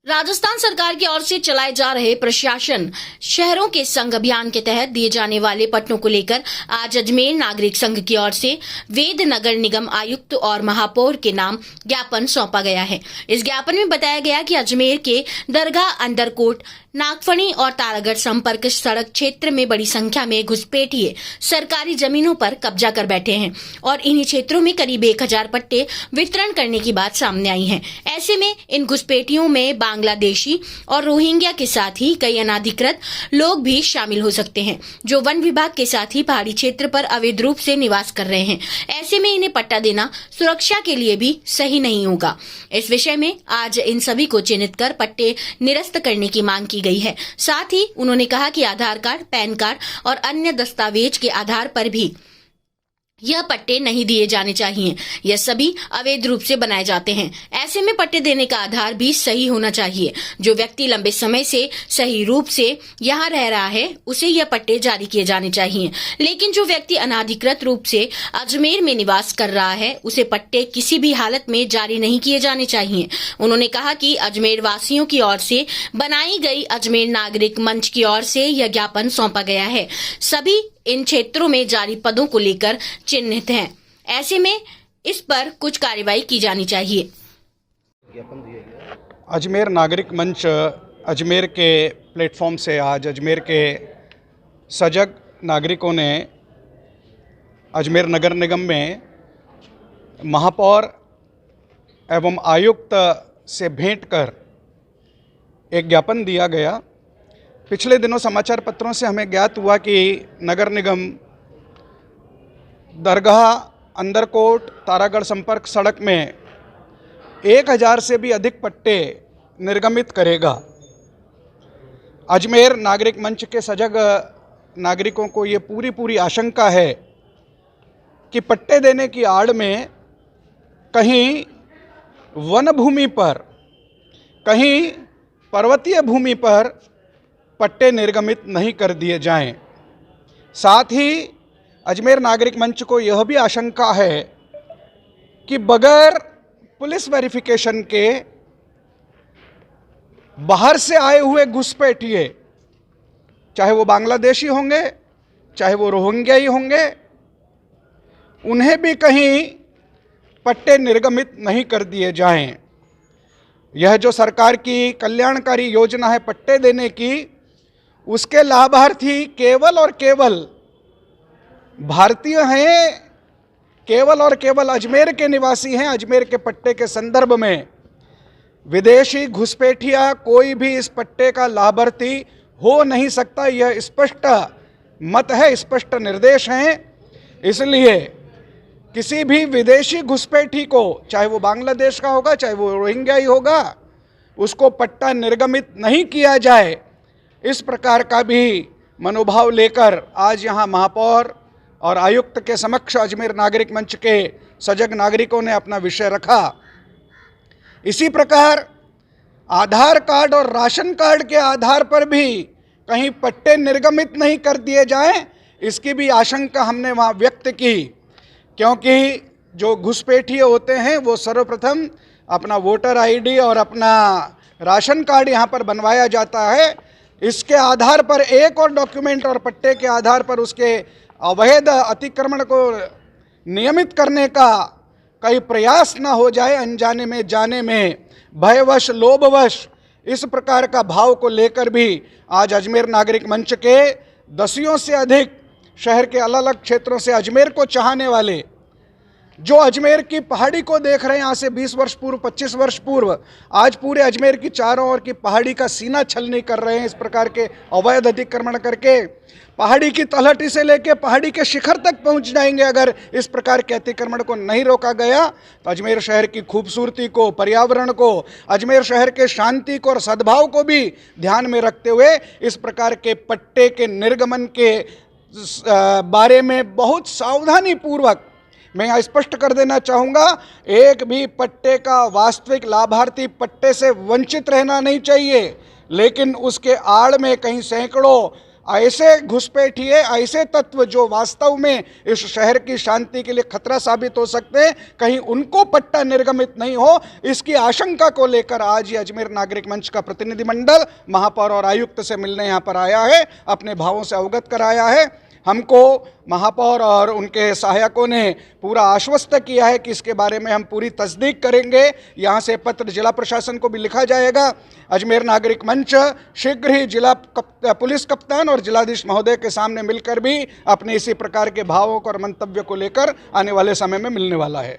राजस्थान सरकार की ओर से चलाए जा रहे प्रशासन शहरों के संघ अभियान के तहत दिए जाने वाले पट्टों को लेकर आज अजमेर नागरिक संघ की ओर से वेद नगर निगम आयुक्त और महापौर के नाम ज्ञापन सौंपा गया है। इस ज्ञापन में बताया गया कि अजमेर के दरगाह, अंदरकोट, नागफनी और तारागढ़ संपर्क सड़क क्षेत्र में बड़ी संख्या में घुसपैठिए सरकारी जमीनों पर कब्जा कर बैठे हैं और इन्हीं क्षेत्रों में करीब 1000 पट्टे वितरण करने की बात सामने आई है। ऐसे में इन घुसपैठियों में बांग्लादेशी और रोहिंग्या के साथ ही कई अनाधिकृत लोग भी शामिल हो सकते हैं, जो वन विभाग के साथ ही पहाड़ी क्षेत्र पर अवैध रूप से निवास कर रहे हैं। ऐसे में इन्हें पट्टा देना सुरक्षा के लिए भी सही नहीं होगा। इस विषय में आज इन सभी को चिन्हित कर पट्टे निरस्त करने की मांग की गई है। साथ ही उन्होंने कहा कि आधार कार्ड, पैन कार्ड और अन्य दस्तावेज के आधार पर भी यह पट्टे नहीं दिए जाने चाहिए। यह सभी अवैध रूप से बनाए जाते हैं। ऐसे में पट्टे देने का आधार भी सही होना चाहिए। जो व्यक्ति लंबे समय से सही रूप से यहाँ रह रहा है, उसे यह पट्टे जारी किए जाने चाहिए। लेकिन जो व्यक्ति अनाधिकृत रूप से अजमेर में निवास कर रहा है, उसे पट्टे किसी भी हालत में जारी नहीं किए जाने चाहिए। उन्होंने कहा कि अजमेर वासियों की ओर से बनाई गई अजमेर नागरिक मंच की ओर से यह ज्ञापन सौंपा गया है। सभी इन क्षेत्रों में जारी पदों को लेकर चिन्हित हैं। ऐसे में इस पर कुछ कार्रवाई की जानी चाहिए। अजमेर नागरिक मंच अजमेर के प्लेटफॉर्म से आज अजमेर के सजग नागरिकों ने अजमेर नगर निगम में महापौर एवं आयुक्त से भेंट कर एक ज्ञापन दिया गया। पिछले दिनों समाचार पत्रों से हमें ज्ञात हुआ कि नगर निगम दरगाह, अंदरकोट, तारागढ़ संपर्क सड़क में 1000 से भी अधिक पट्टे निर्गमित करेगा। अजमेर नागरिक मंच के सजग नागरिकों को ये पूरी आशंका है कि पट्टे देने की आड़ में कहीं वन भूमि पर, कहीं पर्वतीय भूमि पर पट्टे निर्गमित नहीं कर दिए जाएं। साथ ही अजमेर नागरिक मंच को यह भी आशंका है कि बगैर पुलिस वेरिफिकेशन के बाहर से आए हुए घुसपैठिए, चाहे वो बांग्लादेशी होंगे, चाहे वो रोहिंग्याई होंगे, उन्हें भी कहीं पट्टे निर्गमित नहीं कर दिए जाएं। यह जो सरकार की कल्याणकारी योजना है पट्टे देने की, उसके लाभार्थी केवल और केवल भारतीय हैं, केवल और केवल अजमेर के निवासी हैं। अजमेर के पट्टे के संदर्भ में विदेशी घुसपैठिया कोई भी इस पट्टे का लाभार्थी हो नहीं सकता। यह स्पष्ट मत है, स्पष्ट निर्देश हैं। इसलिए किसी भी विदेशी घुसपैठी को, चाहे वो बांग्लादेश का होगा, चाहे वो रोहिंग्याई होगा, उसको पट्टा निर्गमित नहीं किया जाए, इस प्रकार का भी मनोभाव लेकर आज यहाँ महापौर और आयुक्त के समक्ष अजमेर नागरिक मंच के सजग नागरिकों ने अपना विषय रखा। इसी प्रकार आधार कार्ड और राशन कार्ड के आधार पर भी कहीं पट्टे निर्गमित नहीं कर दिए जाएं, इसकी भी आशंका हमने वहाँ व्यक्त की। क्योंकि जो घुसपैठिए होते हैं वो सर्वप्रथम अपना वोटर आईडी और अपना राशन कार्ड यहाँ पर बनवाया जाता है। इसके आधार पर एक और डॉक्यूमेंट और पट्टे के आधार पर उसके अवैध अतिक्रमण को नियमित करने का कई प्रयास न हो जाए। अनजाने में, जाने में, भयवश, लोभवश इस प्रकार का भाव को लेकर भी आज अजमेर नागरिक मंच के 10 से अधिक शहर के अलग अलग क्षेत्रों से अजमेर को चाहने वाले, जो अजमेर की पहाड़ी को देख रहे हैं यहाँ से 20 वर्ष पूर्व, 25 वर्ष पूर्व, आज पूरे अजमेर की चारों ओर की पहाड़ी का सीना छलनी कर रहे हैं। इस प्रकार के अवैध अतिक्रमण करके पहाड़ी की तलहटी से लेकर पहाड़ी के शिखर तक पहुंच जाएंगे। अगर इस प्रकार के अतिक्रमण को नहीं रोका गया तो अजमेर शहर की खूबसूरती को, पर्यावरण को, अजमेर शहर के शांति को और सद्भाव को भी ध्यान में रखते हुए इस प्रकार के पट्टे के निर्गमन के बारे में बहुत सावधानी पूर्वक मैं यहाँ स्पष्ट कर देना चाहूँगा, एक भी पट्टे का वास्तविक लाभार्थी पट्टे से वंचित रहना नहीं चाहिए। लेकिन उसके आड़ में कहीं सैकड़ों ऐसे घुसपैठिए, ऐसे तत्व जो वास्तव में इस शहर की शांति के लिए खतरा साबित हो सकते हैं, कहीं उनको पट्टा निर्गमित नहीं हो, इसकी आशंका को लेकर आज ये अजमेर नागरिक मंच का प्रतिनिधिमंडल महापौर और आयुक्त से मिलने यहाँ पर आया है, अपने भावों से अवगत कराया है। हमको महापौर और उनके सहायकों ने पूरा आश्वस्त किया है कि इसके बारे में हम पूरी तस्दीक करेंगे। यहाँ से पत्र जिला प्रशासन को भी लिखा जाएगा। अजमेर नागरिक मंच शीघ्र ही जिला पुलिस कप्तान और जिलाधीश महोदय के सामने मिलकर भी अपने इसी प्रकार के भावों और मंतव्य को लेकर आने वाले समय में मिलने वाला है।